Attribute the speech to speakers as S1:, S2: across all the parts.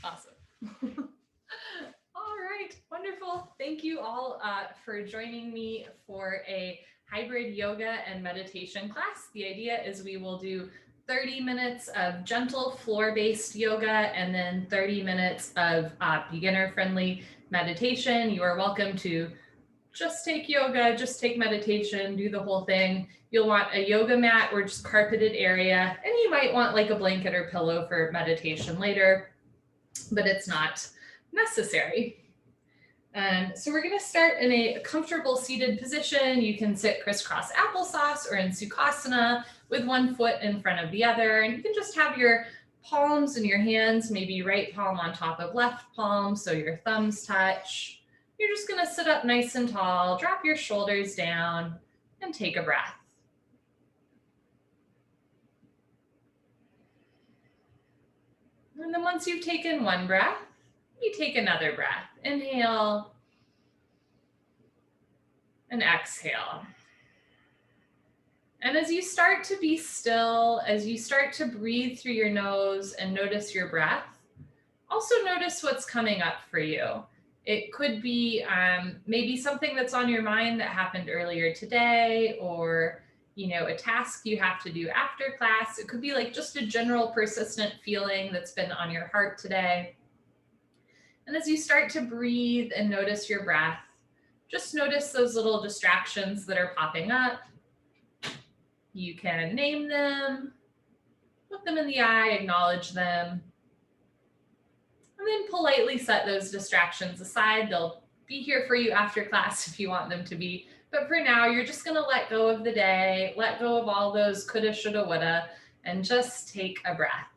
S1: Awesome. All right, wonderful. Thank you all for joining me for a hybrid yoga and meditation class. The idea is we will do 30 minutes of gentle floor-based yoga and then 30 minutes of beginner-friendly meditation. You are welcome to just take yoga, just take meditation, do the whole thing. You'll want a yoga mat or just carpeted area, and you might want like a blanket or pillow for meditation later, but it's not necessary. So we're going to start in a comfortable seated position. You can sit crisscross applesauce or in Sukhasana with one foot in front of the other. And you can just have your palms in your hands, maybe right palm on top of left palm, so your thumbs touch. You're just going to sit up nice and tall, drop your shoulders down, and take a breath. And then once you've taken one breath, you take another breath. Inhale and exhale. And as you start to be still, as you start to breathe through your nose and notice your breath, also notice what's coming up for you. It could be maybe something that's on your mind that happened earlier today, or a task you have to do after class. It could be like just a general persistent feeling that's been on your heart today. And as you start to breathe and notice your breath, just notice those little distractions that are popping up. You can name them, look them in the eye, acknowledge them, and then politely set those distractions aside. They'll be here for you after class if you want them to be. But for now, you're just going to let go of the day, let go of all those coulda, shoulda, woulda, and just take a breath.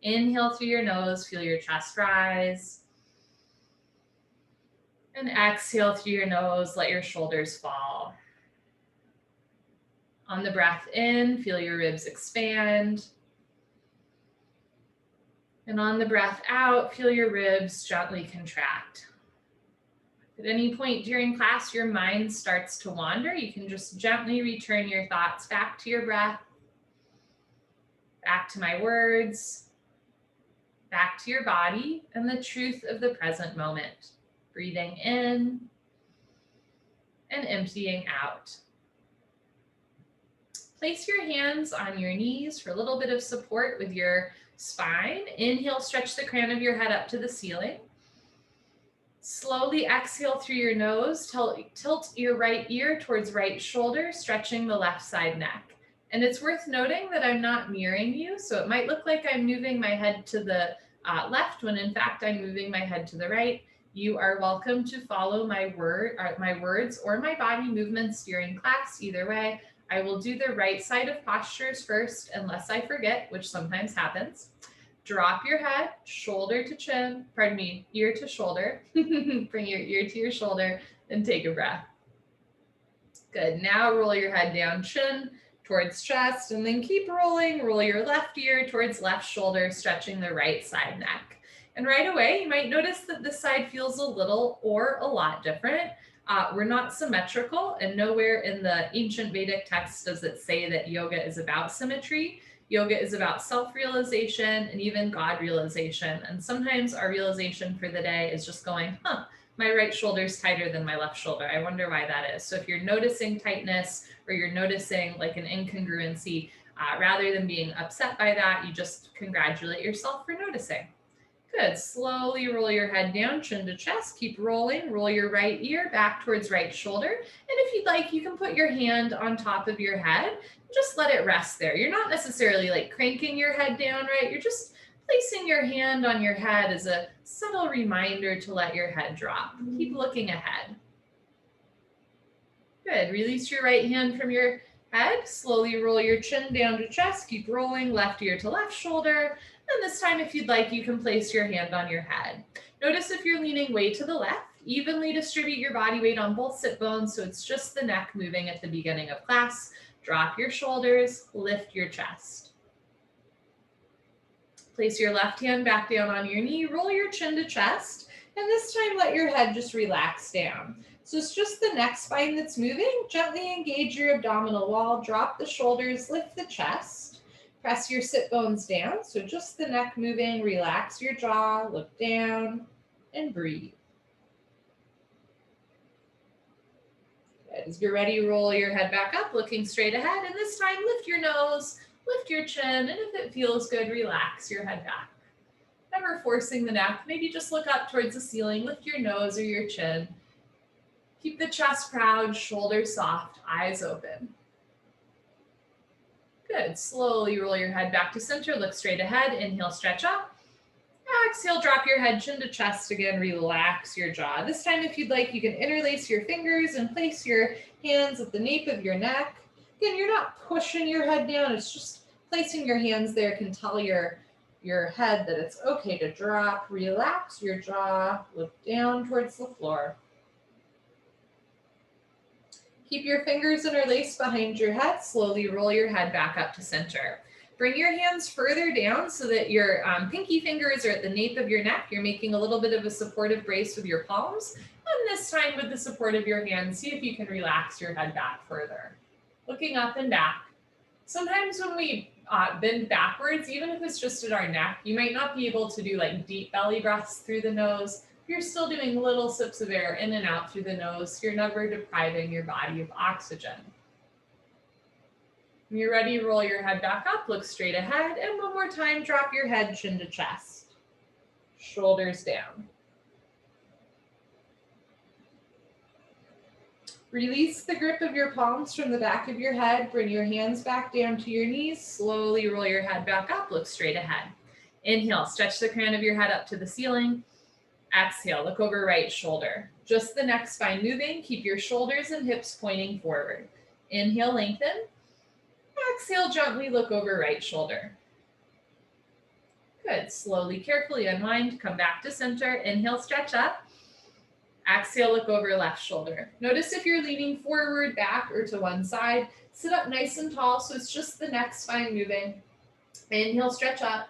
S1: Inhale through your nose, feel your chest rise. And exhale through your nose, let your shoulders fall. On the breath in, feel your ribs expand. And on the breath out, feel your ribs gently contract. At any point during class, your mind starts to wander, you can just gently return your thoughts back to your breath, back to my words, back to your body, and the truth of the present moment. Breathing in and emptying out. Place your hands on your knees for a little bit of support with your spine. Inhale, stretch the crown of your head up to the ceiling. Slowly exhale through your nose, tilt your right ear towards right shoulder, stretching the left side neck. And it's worth noting that I'm not mirroring you, so it might look like I'm moving my head to the left when in fact I'm moving my head to the right. You are welcome to follow my words or my body movements during class. Either way, I will do the right side of postures first, unless I forget, which sometimes happens. Drop your head, shoulder to chin, ear to shoulder. Bring your ear to your shoulder and take a breath. Good. Now roll your head down, chin towards chest, and then keep rolling. Roll your left ear towards left shoulder, stretching the right side neck. And right away, you might notice that this side feels a little or a lot different. We're not symmetrical, and nowhere in the ancient Vedic text does it say that yoga is about symmetry. Yoga is about self-realization and even God realization. And sometimes our realization for the day is just going, my right shoulder is tighter than my left shoulder. I wonder why that is. So if you're noticing tightness or you're noticing like an incongruency, rather than being upset by that, you just congratulate yourself for noticing. Good. Slowly roll your head down, chin to chest. Keep rolling. Roll your right ear back towards right shoulder. And if you'd like, you can put your hand on top of your head. Just let it rest there. You're not necessarily like cranking your head down, right? You're just placing your hand on your head as a subtle reminder to let your head drop. Keep looking ahead. Good. Release your right hand from your head. Slowly roll your chin down to chest. Keep rolling, left ear to left shoulder. And this time, if you'd like, you can place your hand on your head. Notice if you're leaning way to the left, evenly distribute your body weight on both sit bones so it's just the neck moving at the beginning of class. Drop your shoulders, lift your chest. Place your left hand back down on your knee, roll your chin to chest, and this time let your head just relax down. So it's just the neck spine that's moving. Gently engage your abdominal wall, drop the shoulders, lift the chest. Press your sit bones down, so just the neck moving. Relax your jaw, look down, and breathe. Good. As you're ready, roll your head back up, looking straight ahead, and this time lift your nose, lift your chin, and if it feels good, relax your head back. Never forcing the neck, maybe just look up towards the ceiling, lift your nose or your chin. Keep the chest proud, shoulders soft, eyes open. Good. Slowly roll your head back to center, look straight ahead, inhale, stretch up. Exhale, drop your head, chin to chest again, relax your jaw. This time, if you'd like, you can interlace your fingers and place your hands at the nape of your neck. Again, you're not pushing your head down, it's just placing your hands there can tell your head that it's okay to drop. Relax your jaw, look down towards the floor. Keep your fingers interlaced behind your head. Slowly roll your head back up to center. Bring your hands further down so that your pinky fingers are at the nape of your neck. You're making a little bit of a supportive brace with your palms. And this time with the support of your hands, see if you can relax your head back further. Looking up and back. Sometimes when we bend backwards, even if it's just at our neck, you might not be able to do like deep belly breaths through the nose. You're still doing little sips of air in and out through the nose. You're never depriving your body of oxygen. When you're ready, roll your head back up, look straight ahead, and one more time, drop your head, chin to chest. Shoulders down. Release the grip of your palms from the back of your head. Bring your hands back down to your knees. Slowly roll your head back up, look straight ahead. Inhale, stretch the crown of your head up to the ceiling. Exhale, look over right shoulder. Just the neck, spine moving. Keep your shoulders and hips pointing forward. Inhale, lengthen. Exhale, gently look over right shoulder. Good. Slowly, carefully unwind. Come back to center. Inhale, stretch up. Exhale, look over left shoulder. Notice if you're leaning forward, back, or to one side. Sit up nice and tall, so it's just the neck, spine moving. Inhale, stretch up.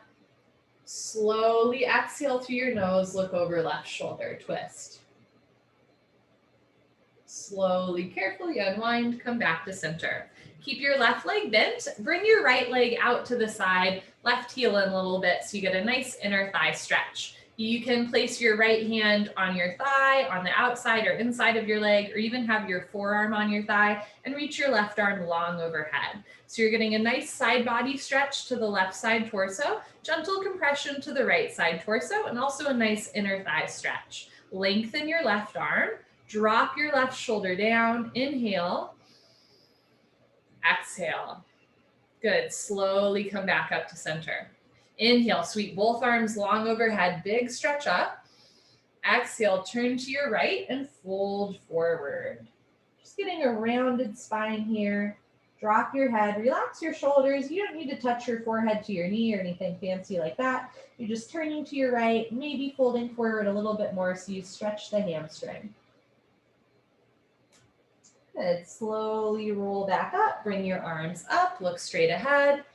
S1: Slowly exhale through your nose, look over left shoulder, twist. Slowly, carefully unwind, come back to center. Keep your left leg bent, bring your right leg out to the side, left heel in a little bit so you get a nice inner thigh stretch. You can place your right hand on your thigh, on the outside or inside of your leg, or even have your forearm on your thigh and reach your left arm long overhead. So you're getting a nice side body stretch to the left side torso, gentle compression to the right side torso, and also a nice inner thigh stretch. Lengthen your left arm, drop your left shoulder down, inhale, exhale. Good, slowly come back up to center. Inhale, sweep both arms long overhead, big stretch up. Exhale, turn to your right and fold forward. Just getting a rounded spine here. Drop your head, relax your shoulders. You don't need to touch your forehead to your knee or anything fancy like that. You're just turning to your right, maybe folding forward a little bit more so you stretch the hamstring. Good, slowly roll back up, bring your arms up, look straight ahead.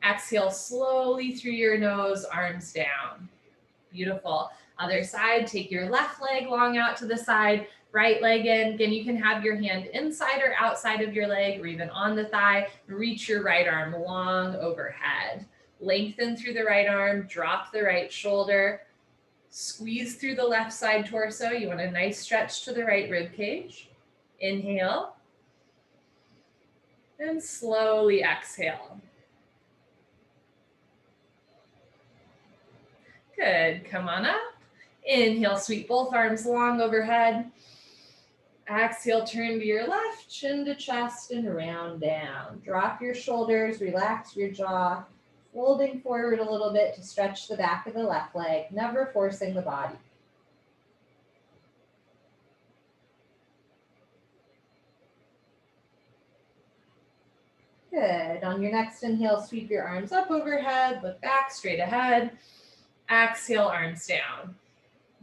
S1: Exhale slowly through your nose, arms down. Beautiful. Other side, take your left leg long out to the side, right leg in. Again, you can have your hand inside or outside of your leg or even on the thigh. Reach your right arm long overhead. Lengthen through the right arm, drop the right shoulder. Squeeze through the left side torso. You want a nice stretch to the right rib cage. Inhale. And slowly exhale. Good, come on up. Inhale, sweep both arms long overhead. Exhale, turn to your left, chin to chest and round down. Drop your shoulders, relax your jaw, folding forward a little bit to stretch the back of the left leg, never forcing the body. Good, on your next inhale, sweep your arms up overhead, look back, straight ahead. Exhale, arms down.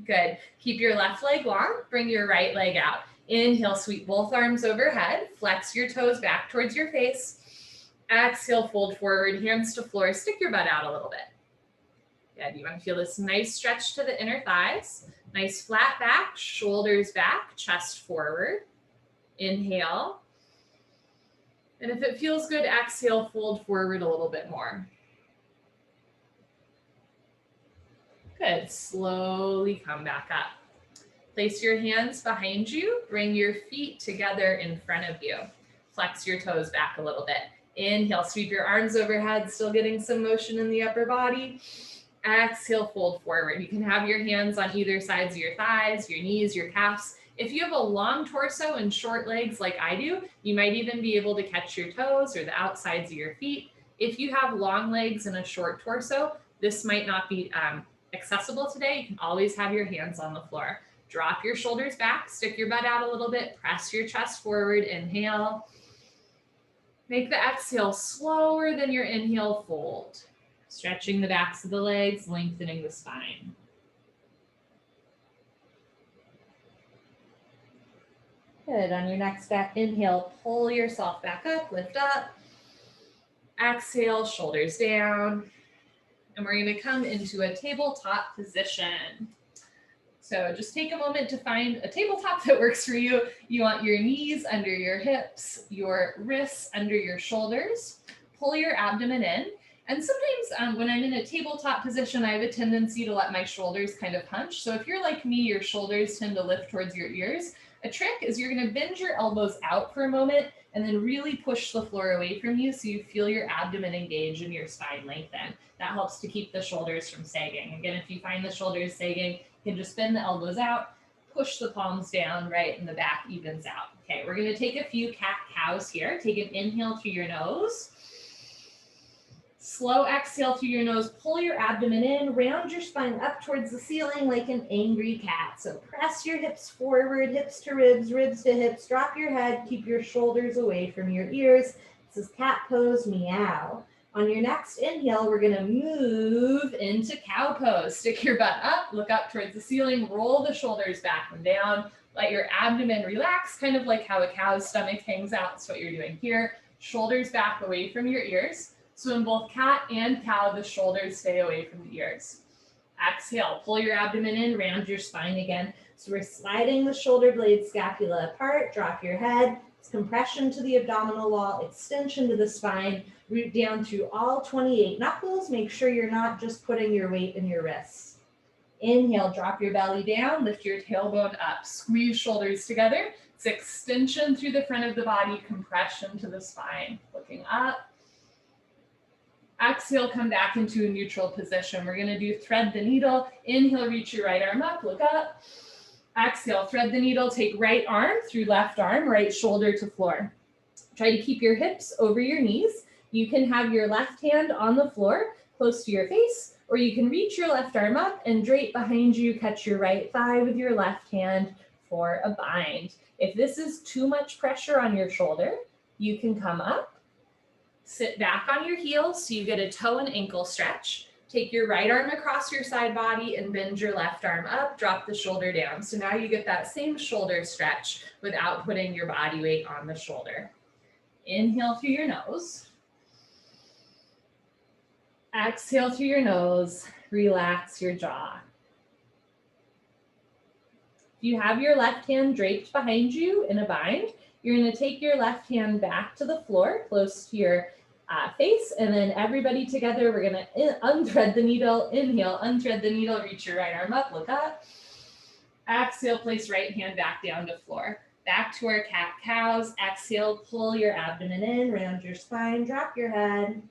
S1: Good. Keep your left leg long. Bring your right leg out. Inhale, sweep both arms overhead. Flex your toes back towards your face. Exhale, fold forward, hands to floor. Stick your butt out a little bit. Good. You want to feel this nice stretch to the inner thighs. Nice flat back, shoulders back, chest forward. Inhale. And if it feels good, exhale, fold forward a little bit more. Good. Slowly come back up. Place your hands behind you. Bring your feet together in front of you. Flex your toes back a little bit. Inhale, sweep your arms overhead, still getting some motion in the upper body. Exhale, fold forward. You can have your hands on either sides of your thighs, your knees, your calves. If you have a long torso and short legs like I do, you might even be able to catch your toes or the outsides of your feet. If you have long legs and a short torso, this might not be accessible today. You can always have your hands on the floor. Drop your shoulders back, stick your butt out a little bit, press your chest forward, inhale. Make the exhale slower than your inhale, fold. Stretching the backs of the legs, lengthening the spine. Good. On your next inhale, pull yourself back up, lift up. Exhale, shoulders down. And we're going to come into a tabletop position. So just take a moment to find a tabletop that works for you. You want your knees under your hips, your wrists under your shoulders. Pull your abdomen in. And sometimes when I'm in a tabletop position, I have a tendency to let my shoulders kind of hunch. So if you're like me, your shoulders tend to lift towards your ears. A trick is you're going to bend your elbows out for a moment and then really push the floor away from you so you feel your abdomen engage and your spine lengthen. That helps to keep the shoulders from sagging. Again, if you find the shoulders sagging, you can just bend the elbows out, push the palms down, right, and the back evens out. Okay, we're going to take a few cat-cows here. Take an inhale through your nose. Slow exhale through your nose, pull your abdomen in, round your spine up towards the ceiling like an angry cat. So press your hips forward, hips to ribs, ribs to hips, drop your head, keep your shoulders away from your ears. This is cat pose, meow. On your next inhale, we're gonna move into cow pose. Stick your butt up, look up towards the ceiling, roll the shoulders back and down, let your abdomen relax, kind of like how a cow's stomach hangs out. That's what you're doing here. Shoulders back away from your ears. So in both cat and cow, the shoulders stay away from the ears. Exhale, pull your abdomen in, round your spine again. So we're sliding the shoulder blades scapula apart, drop your head, it's compression to the abdominal wall, extension to the spine, root down through all 28 knuckles. Make sure you're not just putting your weight in your wrists. Inhale, drop your belly down, lift your tailbone up, squeeze shoulders together. It's extension through the front of the body, compression to the spine. Looking up. Exhale, come back into a neutral position. We're going to do thread the needle. Inhale, reach your right arm up, look up. Exhale, thread the needle, take right arm through left arm, right shoulder to floor. Try to keep your hips over your knees. You can have your left hand on the floor, close to your face, or you can reach your left arm up and drape behind you, catch your right thigh with your left hand for a bind. If this is too much pressure on your shoulder, you can come up. Sit back on your heels so you get a toe and ankle stretch. Take your right arm across your side body and bend your left arm up, drop the shoulder down. So now you get that same shoulder stretch without putting your body weight on the shoulder. Inhale through your nose. Exhale through your nose, relax your jaw. If you have your left hand draped behind you in a bind, you're going to take your left hand back to the floor, close to your face, and then everybody together, we're going to unthread the needle. Inhale, unthread the needle, reach your right arm up, look up. Exhale, place right hand back down to floor. Back to our cat-cows. Exhale, pull your abdomen in, round your spine, drop your head.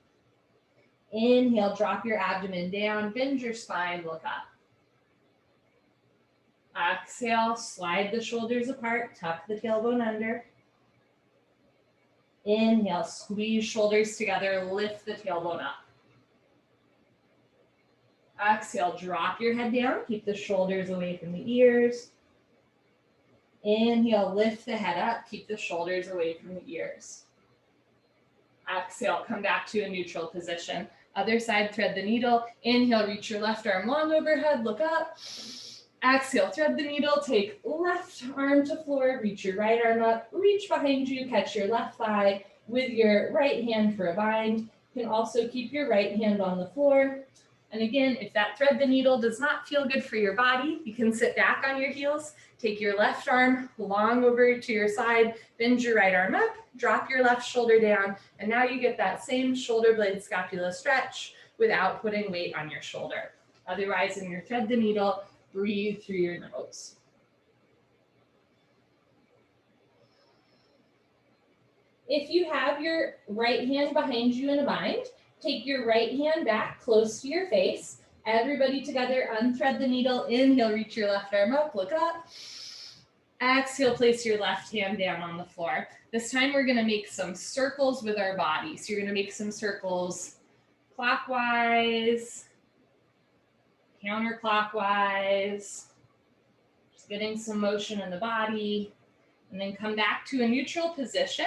S1: Inhale, drop your abdomen down, bend your spine, look up. Exhale, slide the shoulders apart, tuck the tailbone under. Inhale, squeeze shoulders together, lift the tailbone up. Exhale, drop your head down, keep the shoulders away from the ears. Inhale, lift the head up, keep the shoulders away from the ears. Exhale, come back to a neutral position. Other side, thread the needle. Inhale, reach your left arm long overhead, look up. Exhale, thread the needle, take left arm to floor, reach your right arm up, reach behind you, catch your left thigh with your right hand for a bind. You can also keep your right hand on the floor. And again, if that thread the needle does not feel good for your body, you can sit back on your heels, take your left arm long over to your side, bend your right arm up, drop your left shoulder down, and now you get that same shoulder blade scapula stretch without putting weight on your shoulder. Otherwise, in your thread the needle, breathe through your nose. If you have your right hand behind you in a bind, take your right hand back close to your face. Everybody together, unthread the needle. Inhale, reach your left arm up, look up. Exhale, place your left hand down on the floor. This time we're gonna make some circles with our body. So you're gonna make some circles clockwise, counterclockwise, just getting some motion in the body, and then come back to a neutral position.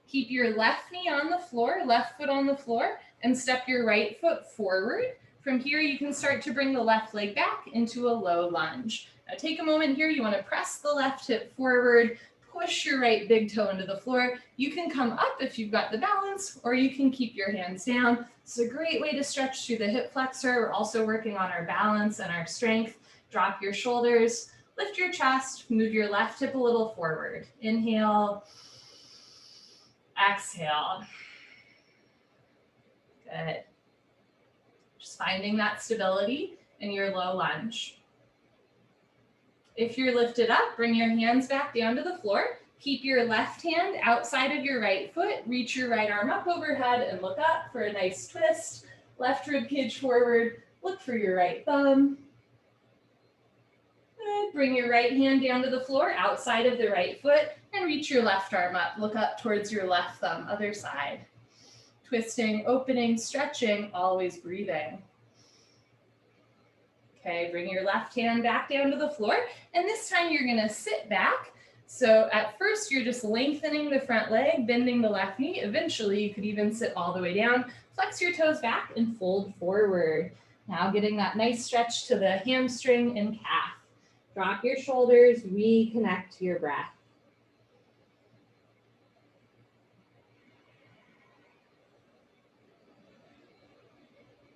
S1: Keep your left knee on the floor, left foot on the floor, and step your right foot forward. From here, you can start to bring the left leg back into a low lunge. Now take a moment here, you wanna press the left hip forward, push your right big toe into the floor. You can come up if you've got the balance, or you can keep your hands down. It's a great way to stretch through the hip flexor. We're also working on our balance and our strength. Drop your shoulders, lift your chest, move your left hip a little forward. Inhale, exhale. Good. Just finding that stability in your low lunge. If you're lifted up, bring your hands back down to the floor. Keep your left hand outside of your right foot. Reach your right arm up overhead and look up for a nice twist. Left rib cage forward. Look for your right thumb. Good. Bring your right hand down to the floor outside of the right foot and reach your left arm up. Look up towards your left thumb, other side. Twisting, opening, stretching, always breathing. Okay, bring your left hand back down to the floor, and this time you're gonna sit back. So at first you're just lengthening the front leg, bending the left knee. Eventually you could even sit all the way down, flex your toes back and fold forward. Now getting that nice stretch to the hamstring and calf. Drop your shoulders, reconnect to your breath.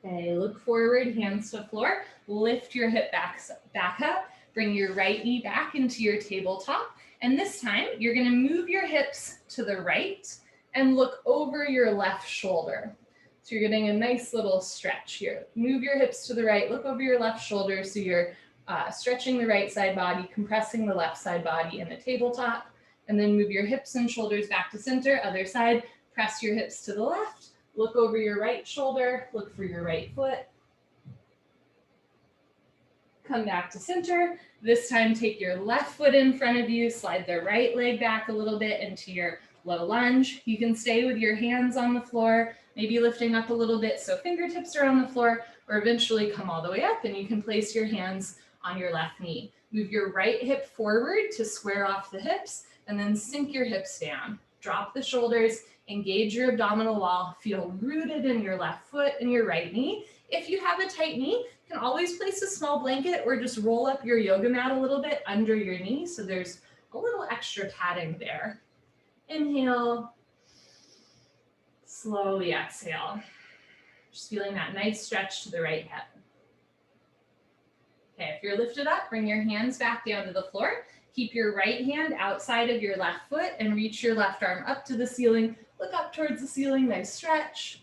S1: Okay, look forward, hands to floor. Lift your hip back up. Bring your right knee back into your tabletop. And this time, you're gonna move your hips to the right and look over your left shoulder. So you're getting a nice little stretch here. Move your hips to the right, look over your left shoulder so you're stretching the right side body, compressing the left side body in the tabletop. And then move your hips and shoulders back to center, other side. Press your hips to the left. Look over your right shoulder, look for your right foot. Come back to center. This time take your left foot in front of you, slide the right leg back a little bit into your low lunge. You can stay with your hands on the floor, maybe lifting up a little bit so fingertips are on the floor, or eventually come all the way up and you can place your hands on your left knee. Move your right hip forward to square off the hips and then sink your hips down. Drop the shoulders. Engage your abdominal wall, feel rooted in your left foot and your right knee. If you have a tight knee, you can always place a small blanket or just roll up your yoga mat a little bit under your knee so there's a little extra padding there. Inhale, slowly exhale. Just feeling that nice stretch to the right hip. Okay, if you're lifted up, bring your hands back down to the floor. Keep your right hand outside of your left foot and reach your left arm up to the ceiling. Look up towards the ceiling, nice stretch.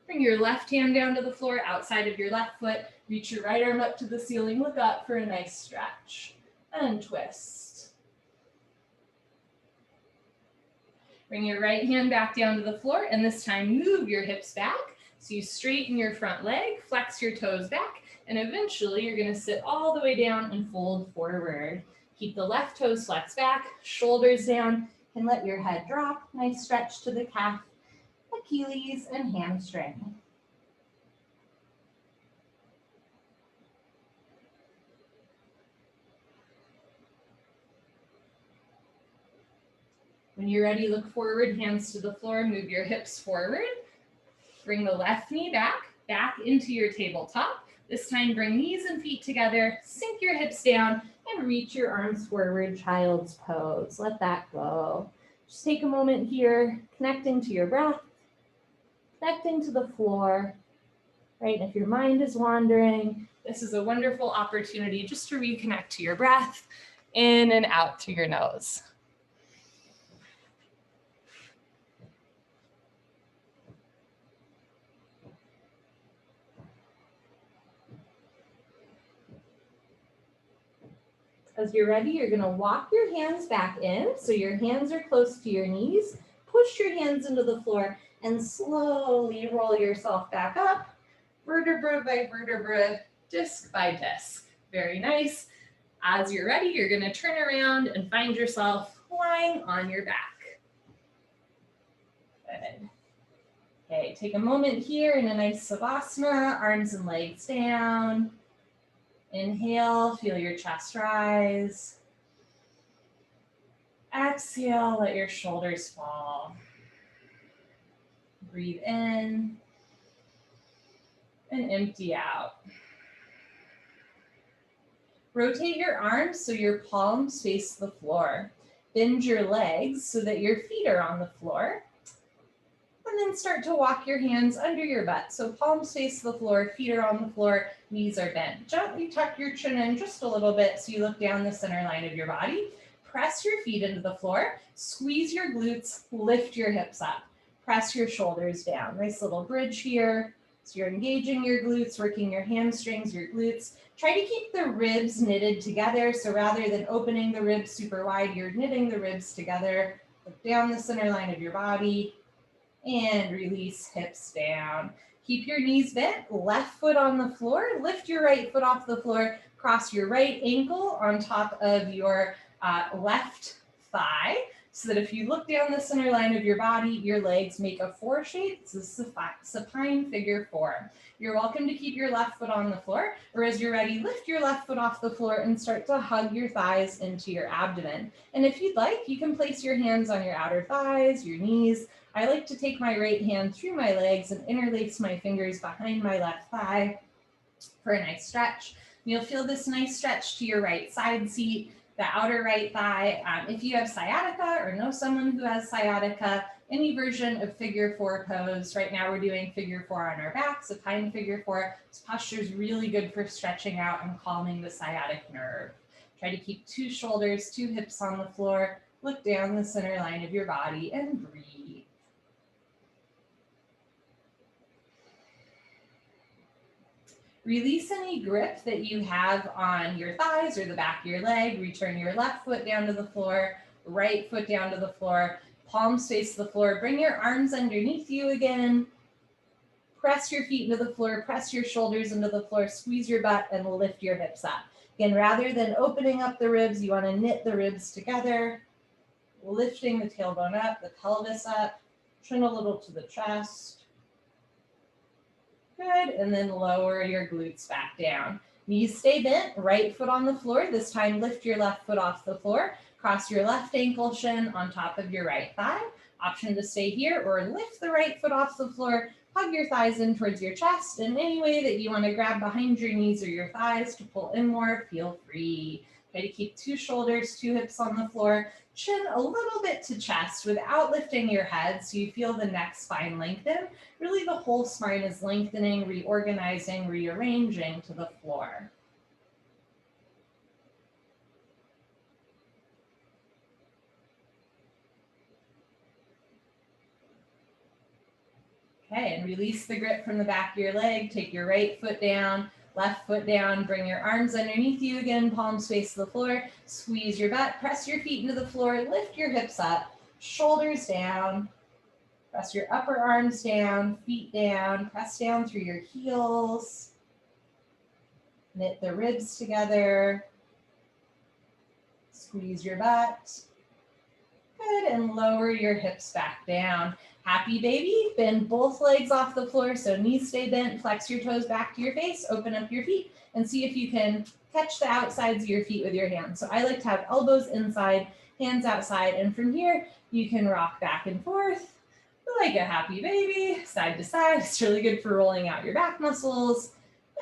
S1: Bring your left hand down to the floor outside of your left foot. Reach your right arm up to the ceiling. Look up for a nice stretch. And twist. Bring your right hand back down to the floor, and this time move your hips back. So you straighten your front leg, flex your toes back, and eventually you're gonna sit all the way down and fold forward. Keep the left toes flexed back, shoulders down, and let your head drop. Nice stretch to the calf, Achilles, and hamstring. When you're ready, look forward, hands to the floor, move your hips forward. Bring the left knee back into your tabletop. This time, bring knees and feet together, sink your hips down, and reach your arms forward, child's pose. Let that go. Just take a moment here, connecting to your breath, connecting to the floor, right? If your mind is wandering, this is a wonderful opportunity just to reconnect to your breath, in and out through your nose.
S2: As you're ready, you're gonna walk your hands back in. So your hands are close to your knees. Push your hands into the floor and slowly roll yourself back up, vertebra by vertebra, disc by disc. Very nice. As you're ready, you're gonna turn around and find yourself lying on your back. Good. Okay, take a moment here in a nice Savasana, arms and legs down. Inhale, feel your chest rise. Exhale, let your shoulders fall. Breathe in and empty out. Rotate your arms so your palms face the floor. Bend your legs so that your feet are on the floor. And then start to walk your hands under your butt. So palms face the floor, feet are on the floor, knees are bent. Gently tuck your chin in just a little bit so you look down the center line of your body. Press your feet into the floor, squeeze your glutes, lift your hips up. Press your shoulders down. Nice little bridge here. So you're engaging your glutes, working your hamstrings, your glutes. Try to keep the ribs knitted together. So rather than opening the ribs super wide, you're knitting the ribs together. Look down the center line of your body. And release hips down. Keep your knees bent, left foot on the floor, lift your right foot off the floor, cross your right ankle on top of your left thigh, so that if you look down the center line of your body, your legs make a 4 shape. It's a supine figure 4. You're welcome to keep your left foot on the floor, or as you're ready, lift your left foot off the floor and start to hug your thighs into your abdomen. And if you'd like, you can place your hands on your outer thighs, your knees. I like to take my right hand through my legs and interlace my fingers behind my left thigh for a nice stretch. You'll feel this nice stretch to your right side seat, the outer right thigh. If you have sciatica or know someone who has sciatica, any version of figure 4 pose. Right now we're doing figure 4 on our back, supine figure 4. This posture is really good for stretching out and calming the sciatic nerve. Try to keep 2 shoulders, 2 hips on the floor. Look down the center line of your body and breathe. Release any grip that you have on your thighs or the back of your leg. Return your left foot down to the floor, right foot down to the floor, palms face the floor. Bring your arms underneath you again. Press your feet into the floor, press your shoulders into the floor, squeeze your butt and lift your hips up. Again, rather than opening up the ribs, you want to knit the ribs together, lifting the tailbone up, the pelvis up, chin a little to the chest. Good, and then lower your glutes back down. Knees stay bent, right foot on the floor. This time lift your left foot off the floor. Cross your left ankle shin on top of your right thigh. Option to stay here or lift the right foot off the floor. Hug your thighs in towards your chest. In any way that you want to grab behind your knees or your thighs to pull in more, feel free. Try to keep 2 shoulders, 2 hips on the floor. Chin a little bit to chest without lifting your head so you feel the neck spine lengthen. Really the whole spine is lengthening, reorganizing, rearranging to the floor. Okay, and release the grip from the back of your leg. Take your right foot down, left foot down, bring your arms underneath you again, palms face the floor, squeeze your butt, press your feet into the floor, lift your hips up, shoulders down, press your upper arms down, feet down, press down through your heels, knit the ribs together, squeeze your butt. Good, and lower your hips back down. Happy baby, bend both legs off the floor so knees stay bent, flex your toes back to your face, open up your feet, and see if you can catch the outsides of your feet with your hands. So I like to have elbows inside, hands outside, and from here, you can rock back and forth like a happy baby, side to side. It's really good for rolling out your back muscles.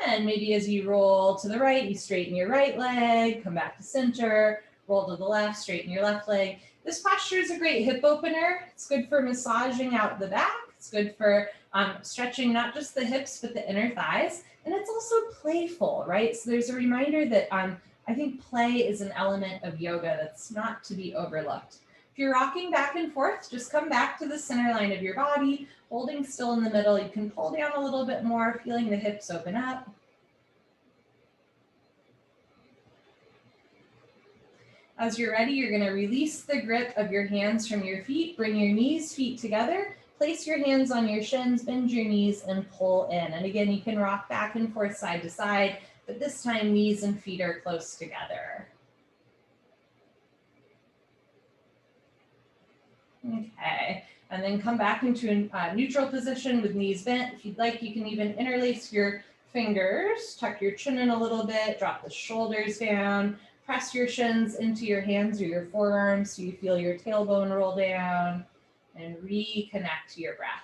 S2: And maybe as you roll to the right, you straighten your right leg, come back to center, roll to the left, straighten your left leg. This posture is a great hip opener. It's good for massaging out the back. It's good for stretching not just the hips, but the inner thighs. And it's also playful, right? So there's a reminder that I think play is an element of yoga that's not to be overlooked. If you're rocking back and forth, just come back to the center line of your body, holding still in the middle. You can pull down a little bit more, feeling the hips open up. As you're ready, you're going to release the grip of your hands from your feet. Bring your knees, feet together. Place your hands on your shins, bend your knees, and pull in. And again, you can rock back and forth side to side, but this time knees and feet are close together. Okay, and then come back into a neutral position with knees bent. If you'd like, you can even interlace your fingers, tuck your chin in a little bit, drop the shoulders down, press your shins into your hands or your forearms so you feel your tailbone roll down, and reconnect to your breath.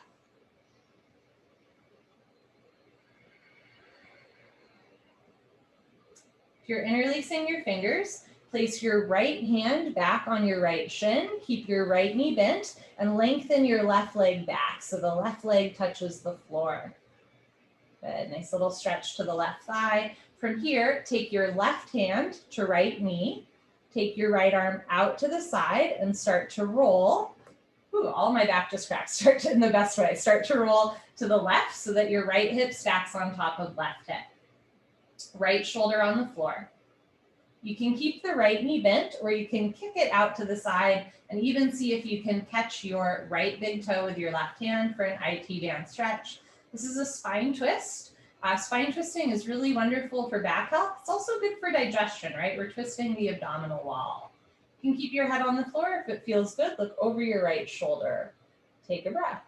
S2: If you're interlacing your fingers, place your right hand back on your right shin, keep your right knee bent, and lengthen your left leg back so the left leg touches the floor. Good, nice little stretch to the left thigh. From here, take your left hand to right knee, take your right arm out to the side and start to roll. Ooh, all my back just cracked. Start to, in the best way. Start to roll to the left so that your right hip stacks on top of left hip. Right shoulder on the floor. You can keep the right knee bent or you can kick it out to the side and even see if you can catch your right big toe with your left hand for an IT band stretch. This is a spine twist. Spine twisting is really wonderful for back health. It's also good for digestion, right? We're twisting the abdominal wall. You can keep your head on the floor. If it feels good, look over your right shoulder. Take a breath.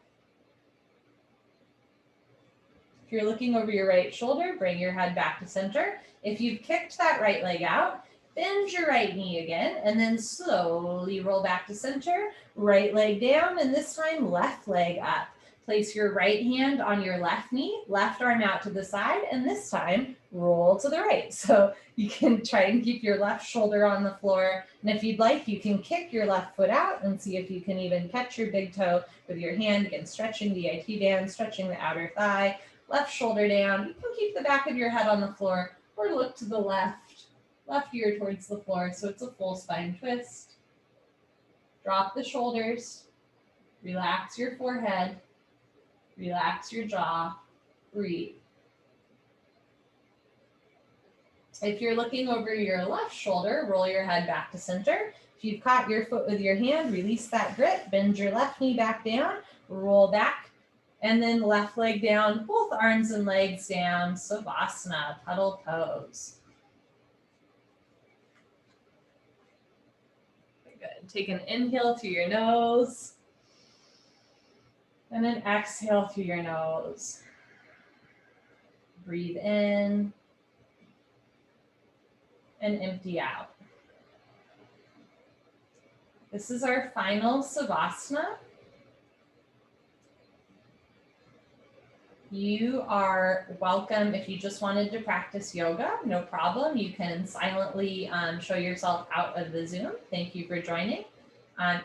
S2: If you're looking over your right shoulder, bring your head back to center. If you've kicked that right leg out, bend your right knee again, and then slowly roll back to center. Right leg down, and this time left leg up. Place your right hand on your left knee, left arm out to the side, and this time roll to the right. So you can try and keep your left shoulder on the floor. And if you'd like, you can kick your left foot out and see if you can even catch your big toe with your hand. Again, stretching the IT band, stretching the outer thigh, left shoulder down. You can keep the back of your head on the floor or look to the left ear towards the floor. So it's a full spine twist. Drop the shoulders, relax your forehead, relax your jaw, breathe. If you're looking over your left shoulder, roll your head back to center. If you've caught your foot with your hand, release that grip, bend your left knee back down, roll back, and then left leg down, both arms and legs down, Savasana, puddle pose. Good. Take an inhale through your nose, and then exhale through your nose. Breathe in and empty out. This is our final Savasana. You are welcome. If you just wanted to practice yoga, no problem. You can silently show yourself out of the Zoom. Thank you for joining.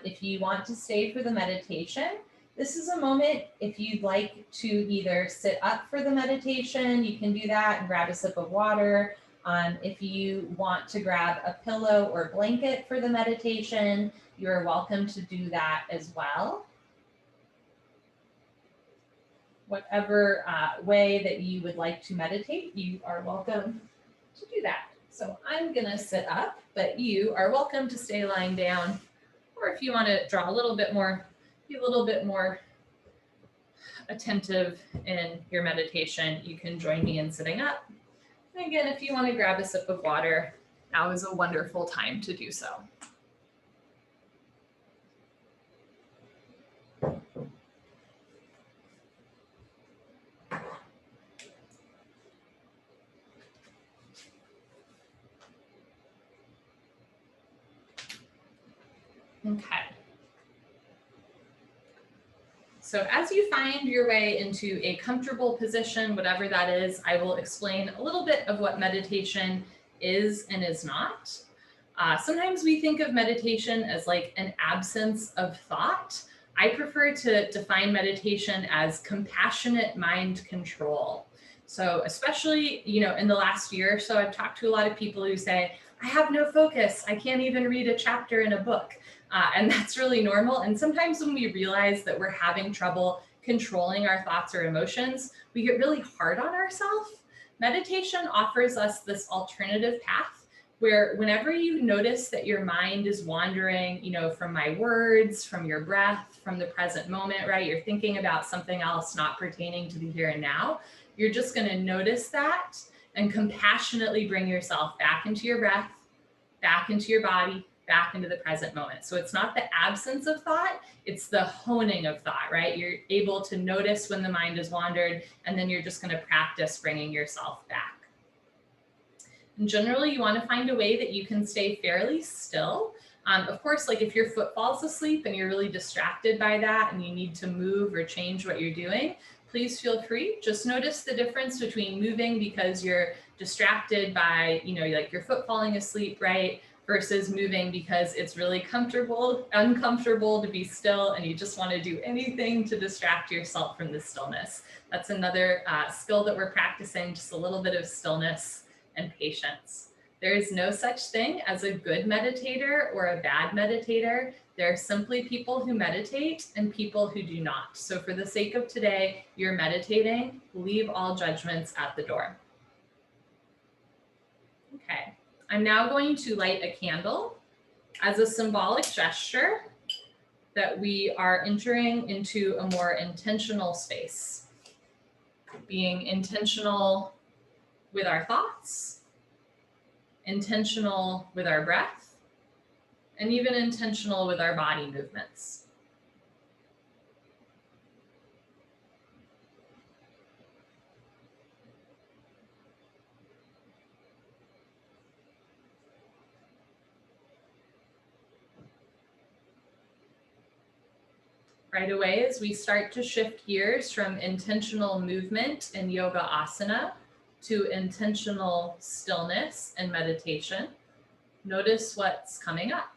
S2: If you want to stay for the meditation, this is a moment if you'd like to either sit up for the meditation, you can do that and grab a sip of water. If you want to grab a pillow or blanket for the meditation, you're welcome to do that as well. Whatever way that you would like to meditate, you are welcome to do that. So I'm gonna sit up, but you are welcome to stay lying down. Or if you want to draw a little bit more, be a little bit more attentive in your meditation, you can join me in sitting up. And again, if you want to grab a sip of water, now is a wonderful time to do so. Okay. So as you find your way into a comfortable position, whatever that is, I will explain a little bit of what meditation is and is not. Sometimes we think of meditation as like an absence of thought. I prefer to define meditation as compassionate mind control. So especially, in the last year or so, I've talked to a lot of people who say, I have no focus. I can't even read a chapter in a book. And that's really normal. And sometimes when we realize that we're having trouble controlling our thoughts or emotions, we get really hard on ourselves. Meditation offers us this alternative path
S1: where whenever you notice that your mind is wandering, from my words, from your breath, from the present moment, right? You're thinking about something else not pertaining to the here and now. You're just going to notice that and compassionately bring yourself back into your breath, back into your body, back into the present moment. So it's not the absence of thought, it's the honing of thought, right? You're able to notice when the mind has wandered, and then you're just going to practice bringing yourself back. And generally, you want to find a way that you can stay fairly still. Of course, like if your foot falls asleep and you're really distracted by that and you need to move or change what you're doing, please feel free. Just notice the difference between moving because you're distracted by, like your foot falling asleep, right? Versus moving because it's really uncomfortable to be still and you just want to do anything to distract yourself from the stillness. That's another skill that we're practicing, just a little bit of stillness and patience. There is no such thing as a good meditator or a bad meditator. There are simply people who meditate and people who do not. So for the sake of today, you're meditating, leave all judgments at the door. Okay, I'm now going to light a candle as a symbolic gesture that we are entering into a more intentional space. Being intentional with our thoughts, intentional with our breath, and even intentional with our body movements. Right away, as we start to shift gears from intentional movement in yoga asana to intentional stillness and meditation, notice what's coming up.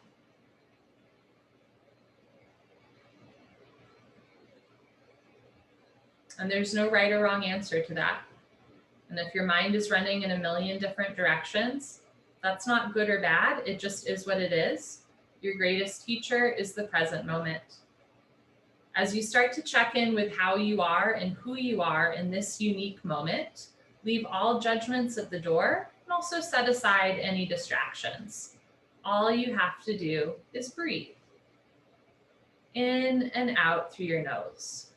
S1: And there's no right or wrong answer to that. And if your mind is running in a million different directions, that's not good or bad. It just is what it is. Your greatest teacher is the present moment. As you start to check in with how you are and who you are in this unique moment, leave all judgments at the door and also set aside any distractions. All you have to do is breathe in and out through your nose.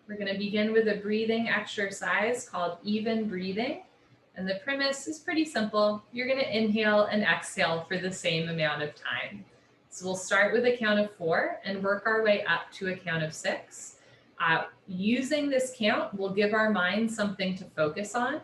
S1: We're going to begin with a breathing exercise called even breathing. And the premise is pretty simple. You're going to inhale and exhale for the same amount of time. So we'll start with a count of 4 and work our way up to a count of 6. Using this count will give our mind something to focus on.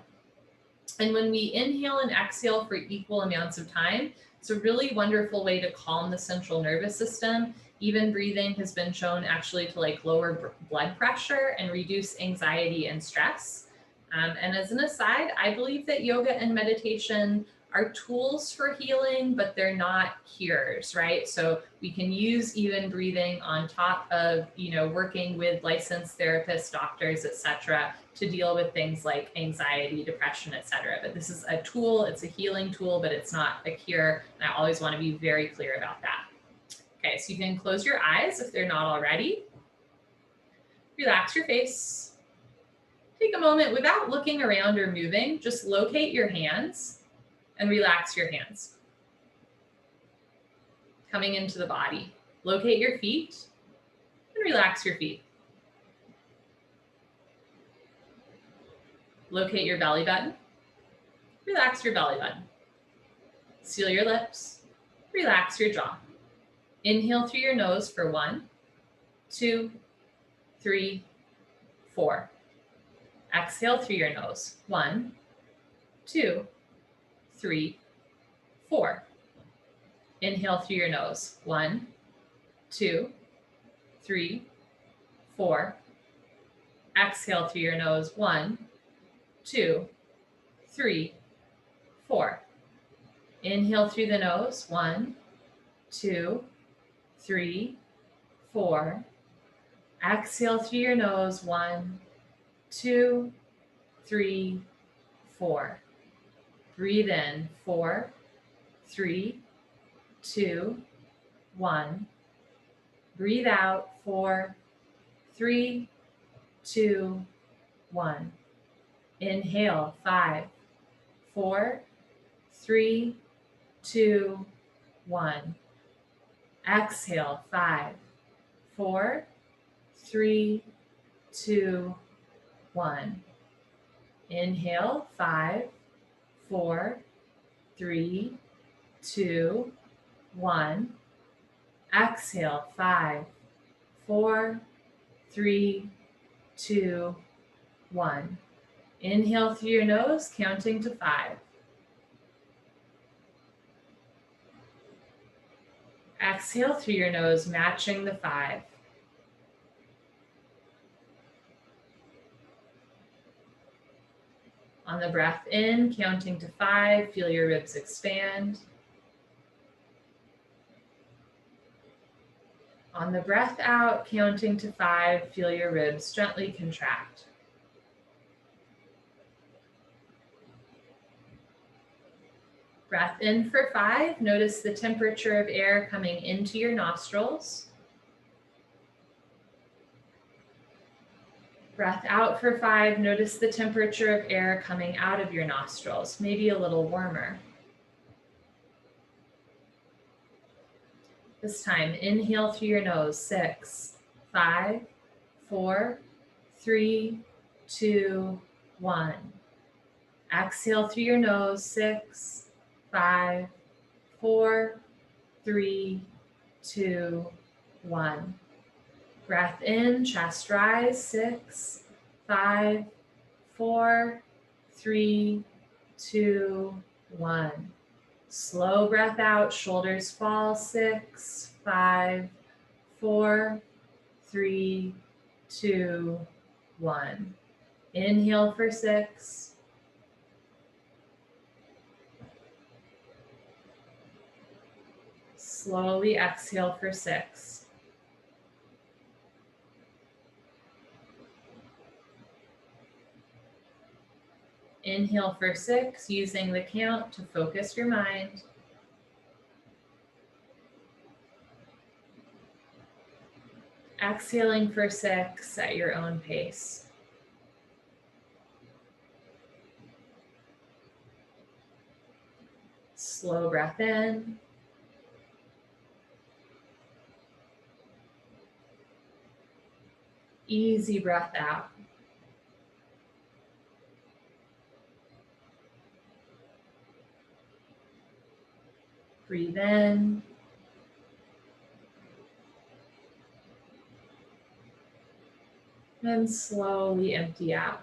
S1: And when we inhale and exhale for equal amounts of time, it's a really wonderful way to calm the central nervous system. Even breathing has been shown actually to lower blood pressure and reduce anxiety and stress. And as an aside, I believe that yoga and meditation are tools for healing, but they're not cures, right? So we can use even breathing on top of, working with licensed therapists, doctors, etc., to deal with things like anxiety, depression, etc. But this is a tool, it's a healing tool, but it's not a cure. And I always want to be very clear about that. Okay, so you can close your eyes if they're not already. Relax your face. Take a moment without looking around or moving, just locate your hands and relax your hands. Coming into the body, locate your feet and relax your feet. Locate your belly button, relax your belly button. Seal your lips, relax your jaw. Inhale through your nose for 1, 2, 3, 4. Exhale through your nose. 1, 2, 3, 4. Inhale through your nose. 1, 2, 3, 4. Exhale through your nose. 1, 2, 3, 4. Inhale through the nose. 1, 2, 3, 4. Exhale through your nose. 1, 2, 3, 4. Breathe in. 4, 3, 2, 1. Breathe out. 4, 3, 2, 1. Inhale, 5, 4, 3, 2, 1. Exhale, 5, 4, 3, 2, 1. Inhale, 5, 4, 3, 2, 1. Exhale, 5, 4, 3, 2, 1. Inhale through your nose, counting to 5. Exhale through your nose, matching the 5. On the breath in, counting to 5, feel your ribs expand. On the breath out, counting to 5, feel your ribs gently contract. Breath in for 5, notice the temperature of air coming into your nostrils. Breath out for 5, notice the temperature of air coming out of your nostrils, maybe a little warmer. This time, inhale through your nose, 6, 5, 4, 3, 2, 1. Exhale through your nose, 6, 5, 4, 3, 2, 1. Breath in, chest rise, 6, 5, 4, 3, 2, 1. Slow breath out, shoulders fall, 6, 5, 4, 3, 2, 1. Inhale for 6. Slowly exhale for 6. Inhale for 6, using the count to focus your mind. Exhaling for 6 at your own pace. Slow breath in. Easy breath out. Breathe in. And slowly empty out.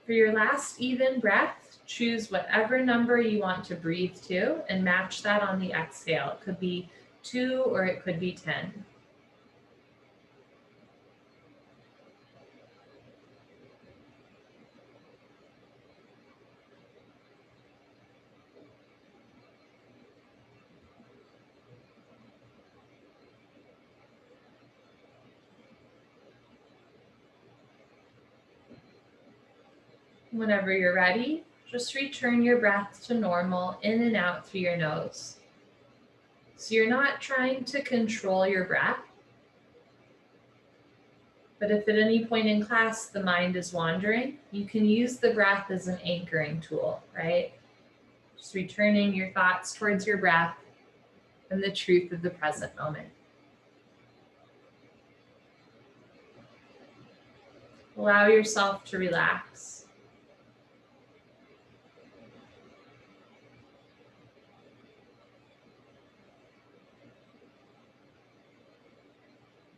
S1: For your last even breath, choose whatever number you want to breathe to and match that on the exhale. It could be 2 or it could be 10. Whenever you're ready, just return your breath to normal, in and out through your nose. So you're not trying to control your breath, but if at any point in class the mind is wandering, you can use the breath as an anchoring tool, right? Just returning your thoughts towards your breath and the truth of the present moment. Allow yourself to relax.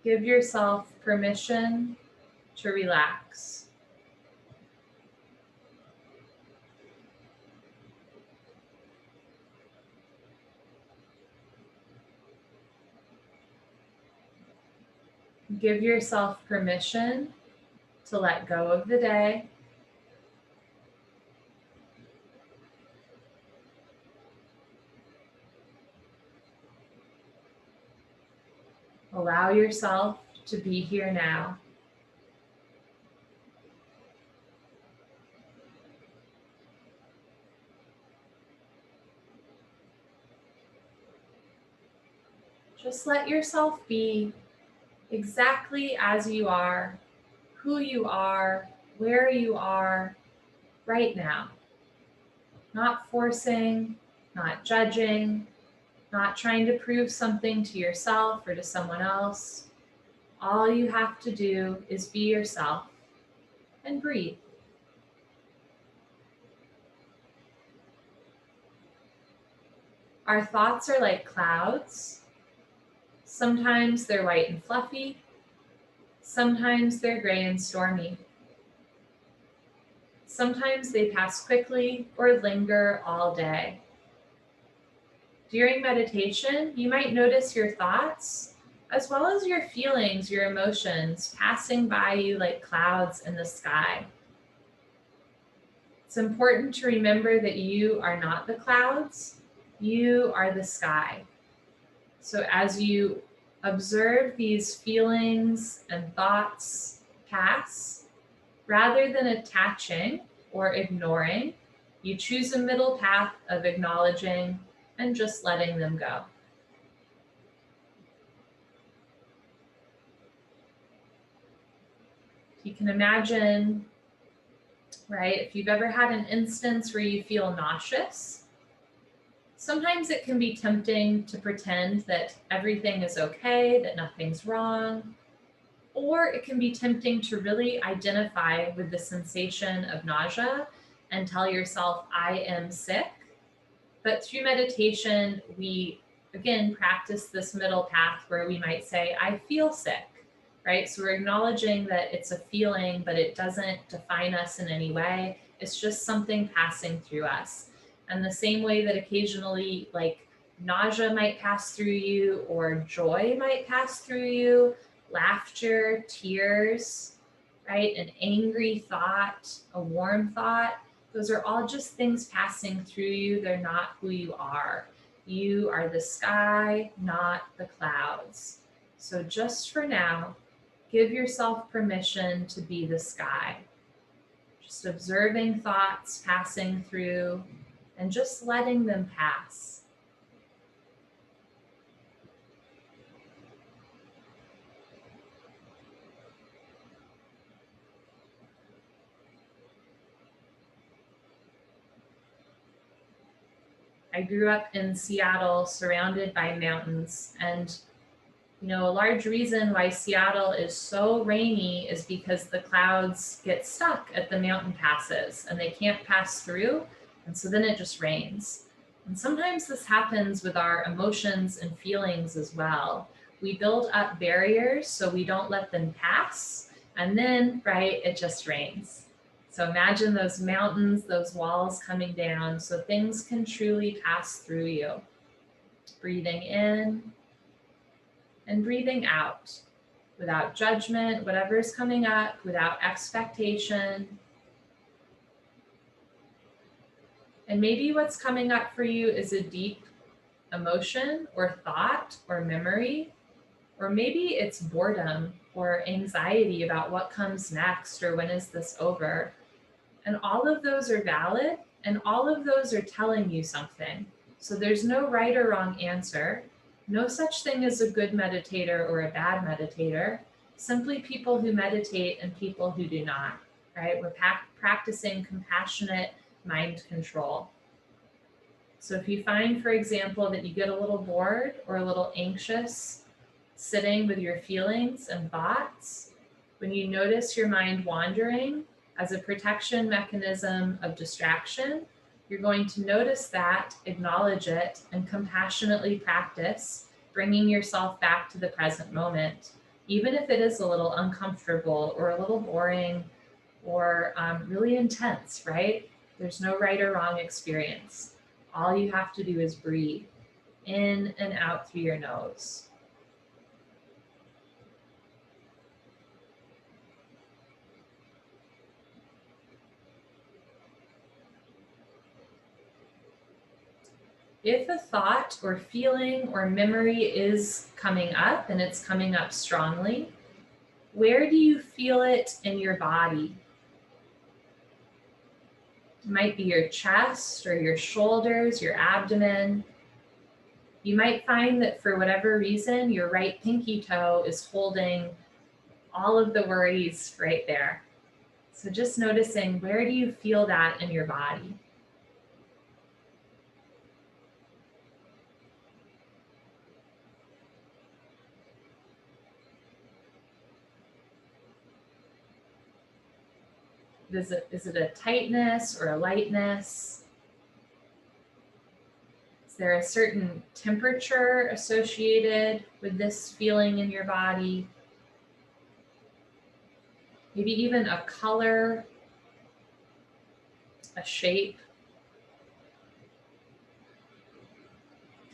S1: Give yourself permission to relax. Give yourself permission to let go of the day. Allow yourself to be here now. Just let yourself be exactly as you are, who you are, where you are right now. Not forcing, not judging, not trying to prove something to yourself or to someone else. All you have to do is be yourself and breathe. Our thoughts are like clouds. Sometimes they're white and fluffy. Sometimes they're gray and stormy. Sometimes they pass quickly or linger all day. During meditation, you might notice your thoughts, as well as your feelings, your emotions, passing by you like clouds in the sky. It's important to remember that you are not the clouds, you are the sky. So as you observe these feelings and thoughts pass, rather than attaching or ignoring, you choose a middle path of acknowledging and just letting them go. You can imagine, right, if you've ever had an instance where you feel nauseous, sometimes it can be tempting to pretend that everything is okay, that nothing's wrong, or it can be tempting to really identify with the sensation of nausea and tell yourself, I am sick. But through meditation, we again practice this middle path where we might say, I feel sick, right? So we're acknowledging that it's a feeling, but it doesn't define us in any way. It's just something passing through us. And the same way that occasionally, like, nausea might pass through you, or joy might pass through you, laughter, tears, right? An angry thought, a warm thought. Those are all just things passing through you. They're not who you are. You are the sky, not the clouds. So just for now, give yourself permission to be the sky. Just observing thoughts passing through and just letting them pass. I grew up in Seattle, surrounded by mountains, and a large reason why Seattle is so rainy is because the clouds get stuck at the mountain passes and they can't pass through, and so then it just rains. And sometimes this happens with our emotions and feelings as well. We build up barriers so we don't let them pass, and then, right, it just rains. So imagine those mountains, those walls coming down so things can truly pass through you. Breathing in and breathing out without judgment, whatever's coming up, without expectation. And maybe what's coming up for you is a deep emotion or thought or memory, or maybe it's boredom or anxiety about what comes next or when is this over. And all of those are valid, and all of those are telling you something. So there's no right or wrong answer. No such thing as a good meditator or a bad meditator. Simply people who meditate and people who do not, right? We're practicing compassionate mind control. So if you find, for example, that you get a little bored or a little anxious sitting with your feelings and thoughts, when you notice your mind wandering, as a protection mechanism of distraction, you're going to notice that, acknowledge it, and compassionately practice bringing yourself back to the present moment, even if it is a little uncomfortable or a little boring or really intense, right? There's no right or wrong experience. All you have to do is breathe in and out through your nose. If a thought or feeling or memory is coming up and it's coming up strongly, where do you feel it in your body? It might be your chest or your shoulders, your abdomen. You might find that for whatever reason, your right pinky toe is holding all of the worries right there. So just noticing, where do you feel that in your body? Is it a tightness or a lightness? Is there a certain temperature associated with this feeling in your body? Maybe even a color, a shape.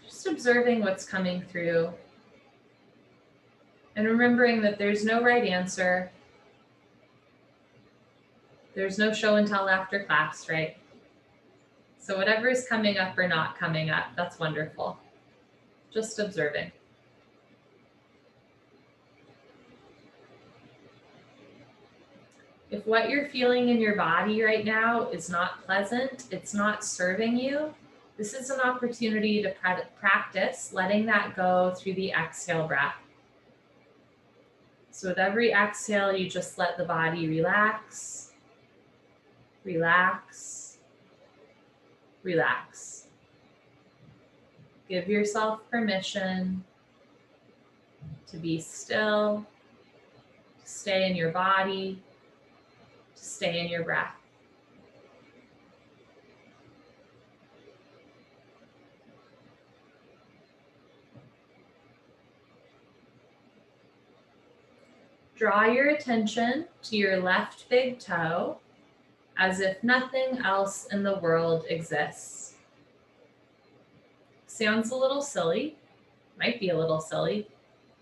S1: Just observing what's coming through and remembering that there's no right answer. There's no show and tell after class, right? So whatever is coming up or not coming up, that's wonderful. Just observing. If what you're feeling in your body right now is not pleasant, it's not serving you, this is an opportunity to practice letting that go through the exhale breath. So with every exhale, you just let the body relax, relax, relax. Give yourself permission to be still, to stay in your body, to stay in your breath. Draw your attention to your left big toe as if nothing else in the world exists. Sounds a little silly, might be a little silly,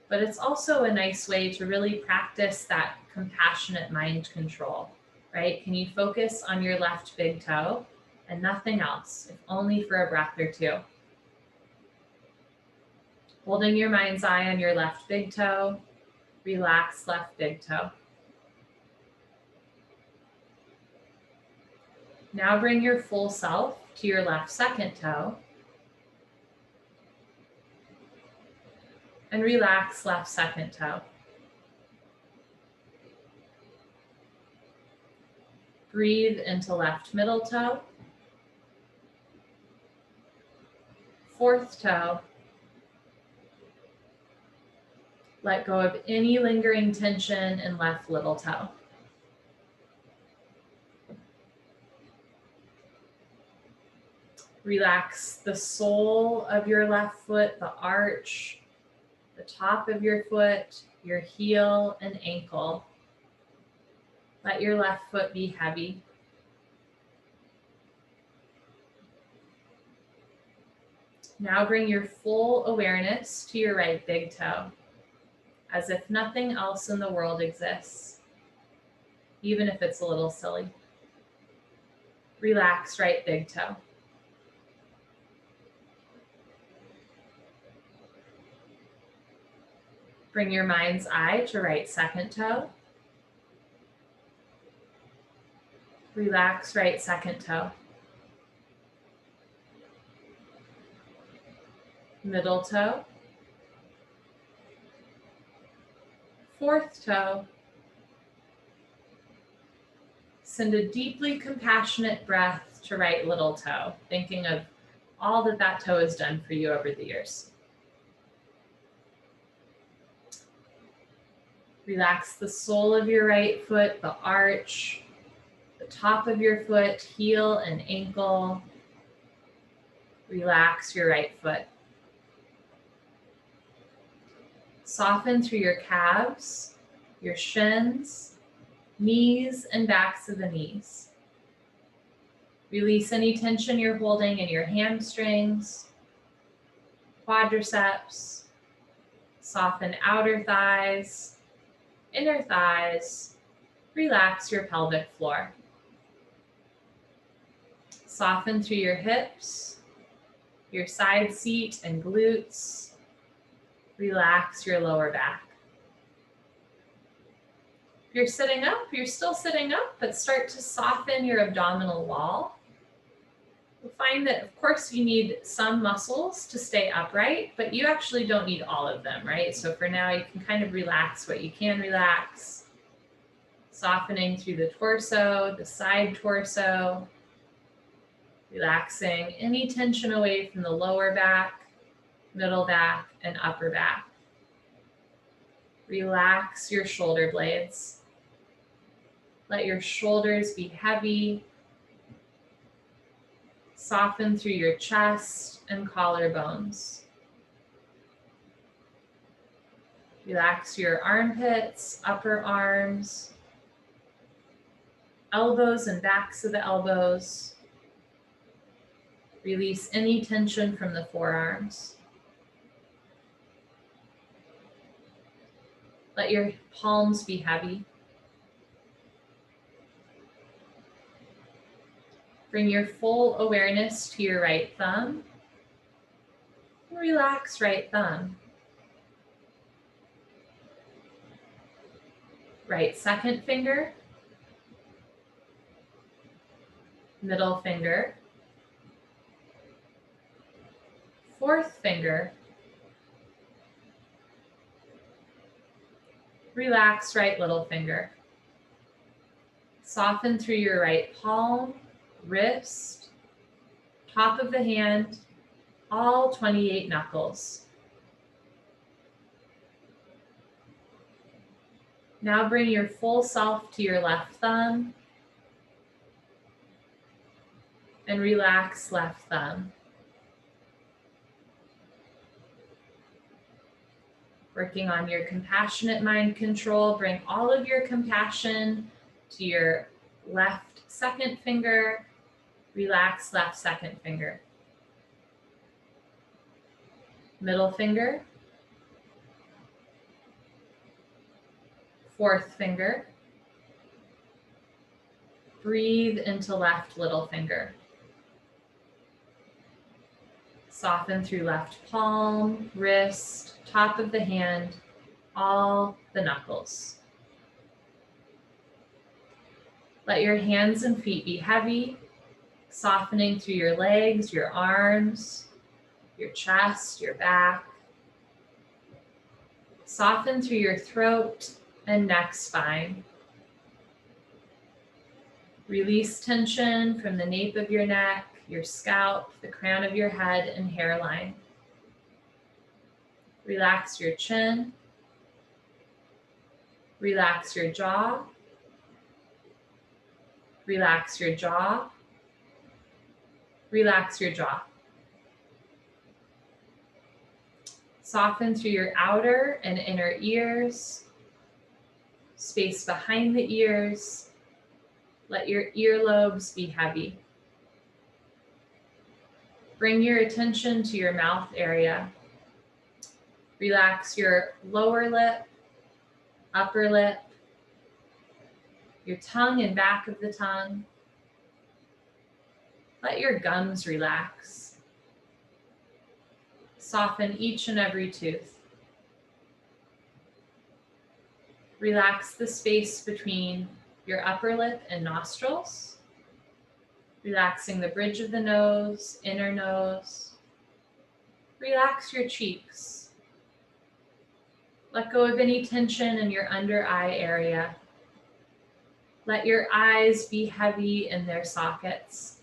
S1: but it's also a nice way to really practice that compassionate mind control, right? Can you focus on your left big toe and nothing else, if only for a breath or two? Holding your mind's eye on your left big toe, relax left big toe. Now bring your full self to your left second toe and relax left second toe. Breathe into left middle toe, fourth toe. Let go of any lingering tension in left little toe. Relax the sole of your left foot, the arch, the top of your foot, your heel and ankle. Let your left foot be heavy. Now bring your full awareness to your right big toe, as if nothing else in the world exists, even if it's a little silly. Relax right big toe. Bring your mind's eye to right second toe. Relax right second toe. Middle toe. Fourth toe. Send a deeply compassionate breath to right little toe, thinking of all that that toe has done for you over the years. Relax the sole of your right foot, the arch, the top of your foot, heel and ankle. Relax your right foot. Soften through your calves, your shins, knees and backs of the knees. Release any tension you're holding in your hamstrings, quadriceps. Soften outer thighs, inner thighs. Relax your pelvic floor. Soften through your hips, your side seat and glutes. Relax your lower back. If you're sitting up, you're still sitting up, but start to soften your abdominal wall. You'll find that, of course, you need some muscles to stay upright, but you actually don't need all of them, right? So for now, you can kind of relax what you can relax, softening through the torso, the side torso, relaxing any tension away from the lower back, middle back, and upper back. Relax your shoulder blades. Let your shoulders be heavy. Soften through your chest and collarbones. Relax your armpits, upper arms, elbows and backs of the elbows. Release any tension from the forearms. Let your palms be heavy. Bring your full awareness to your right thumb. Relax right thumb. Right second finger. Middle finger. Fourth finger. Relax right little finger. Soften through your right palm, wrist, top of the hand, all 28 knuckles. Now bring your full self to your left thumb and relax left thumb. Working on your compassionate mind control, bring all of your compassion to your left second finger. Relax left second finger. Middle finger. Fourth finger. Breathe into left little finger. Soften through left palm, wrist, top of the hand, all the knuckles. Let your hands and feet be heavy, softening through your legs, your arms, your chest, your back. Soften through your throat and neck spine. Release tension from the nape of your neck, your scalp, the crown of your head, and hairline. Relax your chin. Relax your jaw. Relax your jaw. Relax your jaw. Soften through your outer and inner ears, space behind the ears. Let your earlobes be heavy. Bring your attention to your mouth area. Relax your lower lip, upper lip, your tongue and back of the tongue. Let your gums relax. Soften each and every tooth. Relax the space between your upper lip and nostrils. Relaxing the bridge of the nose, inner nose. Relax your cheeks. Let go of any tension in your under eye area. Let your eyes be heavy in their sockets.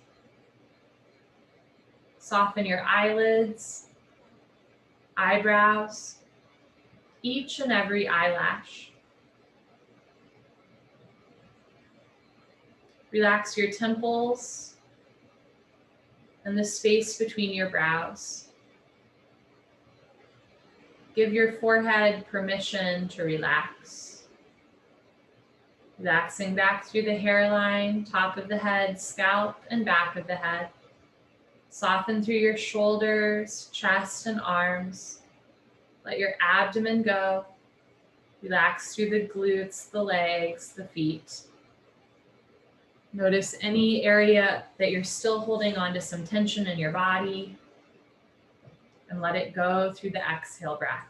S1: Soften your eyelids, eyebrows, each and every eyelash. Relax your temples and the space between your brows. Give your forehead permission to relax. Relaxing back through the hairline, top of the head, scalp, and back of the head. Soften through your shoulders, chest, and arms. Let your abdomen go. Relax through the glutes, the legs, the feet. Notice any area that you're still holding on to some tension in your body, and let it go through the exhale breath.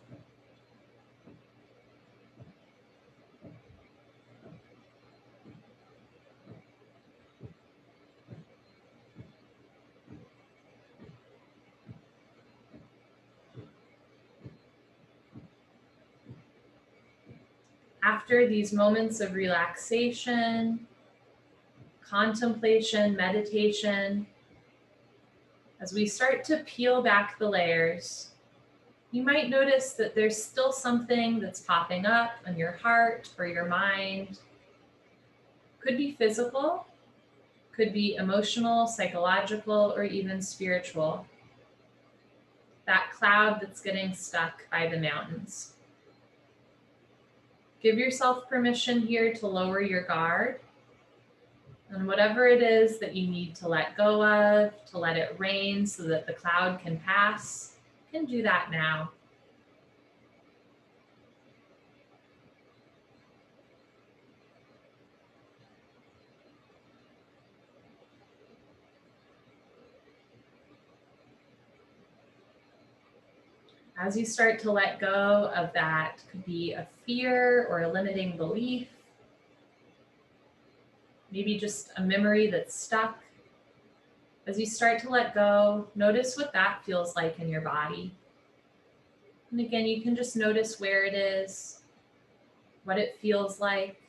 S1: After these moments of relaxation, contemplation, meditation, as we start to peel back the layers, you might notice that there's still something that's popping up in your heart or your mind. Could be physical, could be emotional, psychological, or even spiritual. That cloud that's getting stuck by the mountains. Give yourself permission here to lower your guard. And whatever it is that you need to let go of, to let it rain so that the cloud can pass, you can do that now. As you start to let go of that, could be a fear or a limiting belief, maybe just a memory that's stuck. As you start to let go, notice what that feels like in your body. And again, you can just notice where it is, what it feels like,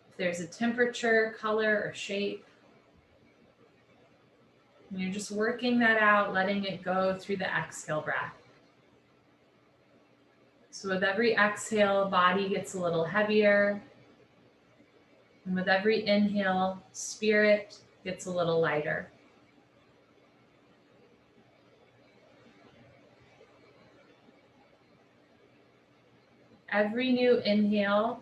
S1: if there's a temperature, color, or shape. And you're just working that out, letting it go through the exhale breath. So with every exhale, body gets a little heavier. And with every inhale, spirit gets a little lighter. Every new inhale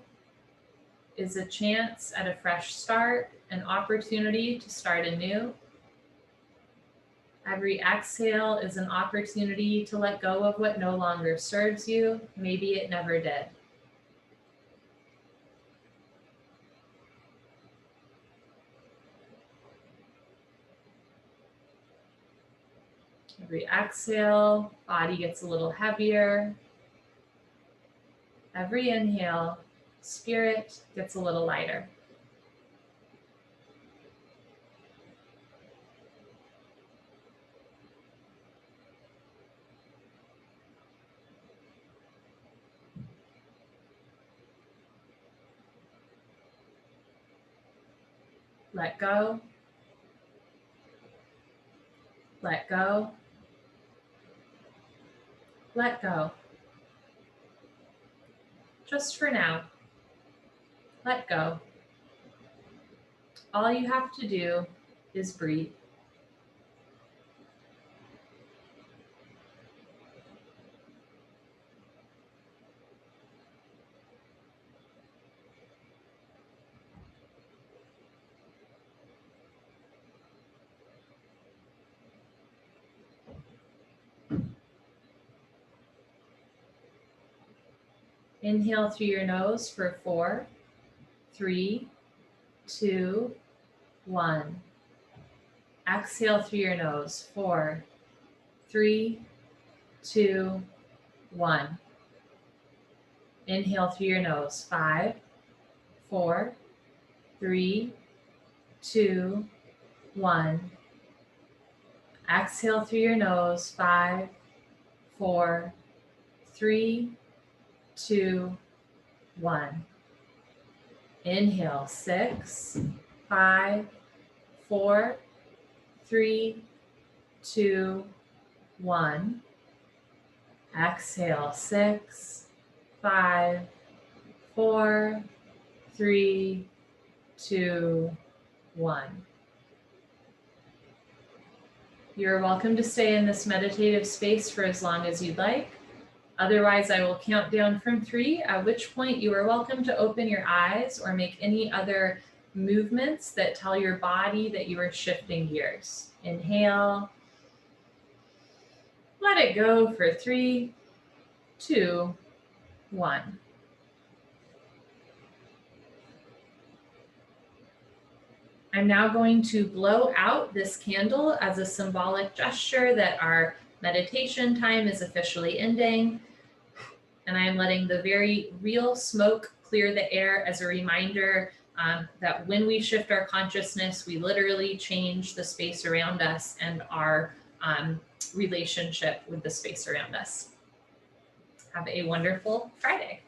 S1: is a chance at a fresh start, an opportunity to start anew. Every exhale is an opportunity to let go of what no longer serves you. Maybe it never did. Every exhale, body gets a little heavier. Every inhale, spirit gets a little lighter. Let go. Let go. Let go. Just for now, let go. All you have to do is breathe. Inhale through your nose for 4, 3, 2, 1. Exhale through your nose. 4, 3, 2, 1. Inhale through your nose. 5, 4, 3, 2, 1. Exhale through your nose. 5, 4, 3, 2, 1. Inhale. 6, 5, 4, 3, 2, 1. Exhale. 6, 5, 4, 3, 2, 1. You're welcome to stay in this meditative space for as long as you'd like. Otherwise, I will count down from 3, at which point you are welcome to open your eyes or make any other movements that tell your body that you are shifting gears. Inhale. Let it go for 3, 2, 1. I'm now going to blow out this candle as a symbolic gesture that our meditation time is officially ending. And I am letting the very real smoke clear the air as a reminder that when we shift our consciousness, we literally change the space around us and our relationship with the space around us. Have a wonderful Friday.